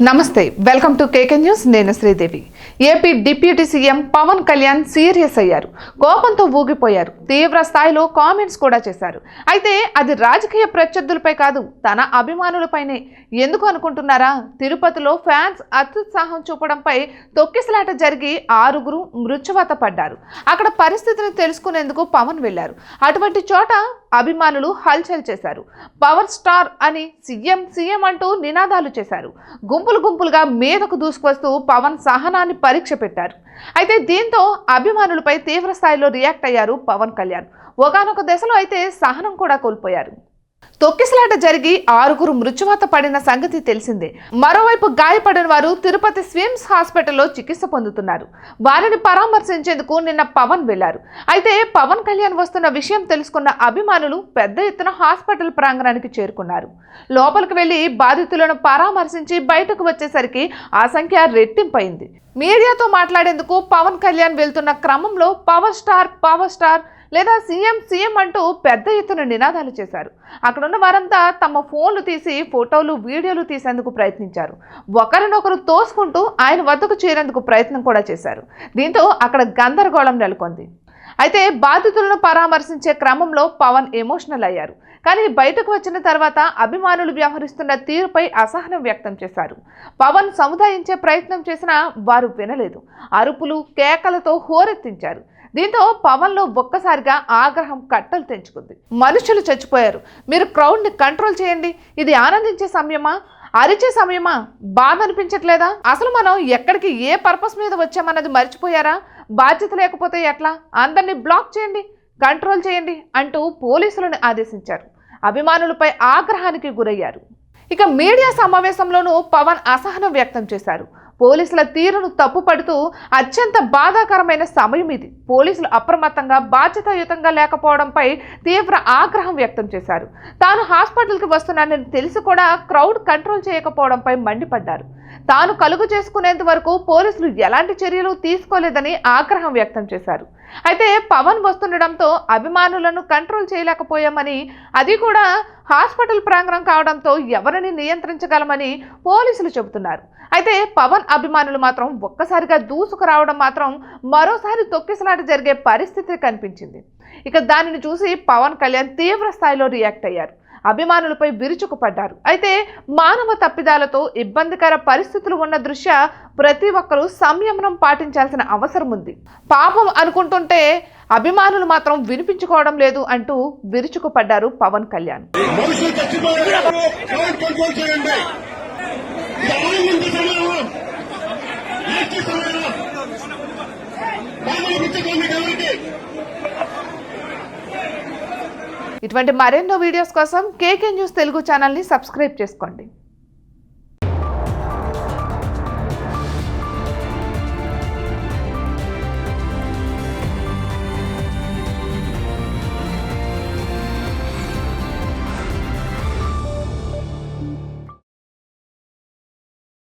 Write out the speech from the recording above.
నమస్తే welcome to KK news నేను Sridevi AP deputy CM Pavan Kalyan serious అయ్యారు కోపంతో ఊగిపోయారు తీవ్ర స్థాయిలో కామెంట్స్ కూడా చేశారు అయితే అది రాజకీయ ప్రత్యర్థులపై కాదు తన అభిమానులపైనే ఎందుకు అనుకుంటున్నారా తిరుపతిలో ఫ్యాన్స్ అత్యుత్సాహం చూపడంపై తొక్కిసలాట జరిగి 6 మృత్యువాత పడ్డారు అక్కడ పరిస్థితిని తెలుసుకునేందుకు పవన్ వెళ్లారు అటువంటి చోట అభిమానులు హల్చల్ చేశారు పవర్ స్టార్ అని సీఎం అంటూ నినాదాలు చేశారు గుంపులుగా మీదకు దూసుకొస్తూ పవన్ సహనాన్ని పరీక్ష పెట్టారు అయితే దీంతో అభిమానులపై తీవ్ర స్థాయిలో రియాక్ట్ అయ్యారు పవన్ కళ్యాణ్ ఒకానొక దశలో అయితే సహనం కూడా కోల్పోయారు తొక్కిసలాట జరిగి 6 మృత్యువాత పడిన సంగతి తెలిసిందే మరోవైపు గాయపడిన వారు తిరుపతి స్విమ్స్ హాస్పిటల్లో చికిత్స పొందుతున్నారు వారిని పరామర్శించేందుకు నిన్న పవన్ వెళ్లారు అయితే పవన్ కళ్యాణ్ వస్తున్న విషయం తెలుసుకున్న అభిమానులు పెద్ద ఎత్తున హాస్పిటల్ ప్రాంగణానికి చేరుకున్నారు లోపలికి వెళ్లి బాధితులను పరామర్శించి బయటకు వచ్చేసరికి ఆ సంఖ్య రెట్టింపైంది మీడియాతో మాట్లాడేందుకు పవన్ కళ్యాణ్ వెళ్తున్న క్రమంలో పవర్ స్టార్ లేదా సీఎం అంటూ పెద్ద ఎత్తున నినాదాలు చేశారు అక్కడున్న వారంతా తమ ఫోన్లు తీసి ఫోటోలు వీడియోలు తీసేందుకు ప్రయత్నించారు ఒకరినొకరు తోసుకుంటూ ఆయన వద్దకు చేరేందుకు ప్రయత్నం కూడా చేశారు దీంతో అక్కడ గందరగోళం నెలకొంది అయితే బాధితులను పరామర్శించే క్రమంలో పవన్ ఎమోషనల్ అయ్యారు కానీ బయటకు వచ్చిన తర్వాత అభిమానులు వ్యవహరిస్తున్న తీరుపై అసహనం వ్యక్తం చేశారు పవన్ సముదాయించే ప్రయత్నం చేసినా వారు వినలేదు అరుపులు కేకలతో హోరెత్తించారు దీంతో పవన్లో ఒక్కసారిగా ఆగ్రహం కట్టలు తెంచుకుంది మనుషులు చచ్చిపోయారు మీరు క్రౌడ్ని కంట్రోల్ చేయండి ఇది ఆనందించే సమయమా అరిచే సమయమా బాధ అనిపించట్లేదా అసలు మనం ఎక్కడికి ఏ పర్పస్ మీద వచ్చామన్నది మర్చిపోయారా బాధ్యత లేకపోతే ఎట్లా అందరినీ బ్లాక్ చేయండి కంట్రోల్ చేయండి అంటూ పోలీసులను ఆదేశించారు అభిమానులపై ఆగ్రహానికి గురయ్యారు ఇక మీడియా సమావేశంలోనూ పవన్ అసహనం వ్యక్తం చేశారు పోలీసుల తీరును తప్పుపడుతూ అత్యంత బాధాకరమైన సమయం ఇది పోలీసులు అప్రమత్తంగా బాధ్యతాయుతంగా లేకపోవడంపై తీవ్ర ఆగ్రహం వ్యక్తం చేశారు తాను హాస్పిటల్కి వస్తున్నానని తెలిసి కూడా క్రౌడ్ కంట్రోల్ చేయకపోవడంపై మండిపడ్డారు తాను కలుగు చేసుకునేంత వరకు పోలీసులు ఎలాంటి చర్యలు తీసుకోలేదని ఆగ్రహం వ్యక్తం చేశారు అయితే పవన్ వస్తుండడంతో అభిమానులను కంట్రోల్ చేయలేకపోయామని అది కూడా హాస్పిటల్ ప్రాంగణం కావడంతో ఎవరిని నియంత్రించగలమని పోలీసులు చెబుతున్నారు అయితే పవన్ అభిమానులు మాత్రం ఒక్కసారిగా దూసుకురావడం మాత్రం మరోసారి తొక్కిసలాట జరిగే పరిస్థితి కనిపించింది ఇక దానిని చూసి పవన్ కళ్యాణ్ తీవ్ర స్థాయిలో రియాక్ట్ అయ్యారు అభిమానులపై విరుచుకుపడ్డారు అయితే మానవ తప్పిదాలతో ఇబ్బందికర పరిస్థితులు ఉన్న దృష్ట్యా ప్రతి ఒక్కరూ సంయమనం పాటించాల్సిన అవసరం ఉంది పాపం అనుకుంటుంటే అభిమానులు మాత్రం వినిపించుకోవడం లేదు అంటూ విరుచుకుపడ్డారు పవన్ కళ్యాణ్ ఇటువంటి మరెన్నో వీడియోస్ కోసం కేకే న్యూస్ తెలుగు ఛానల్ని సబ్స్క్రైబ్ చేసుకోండి.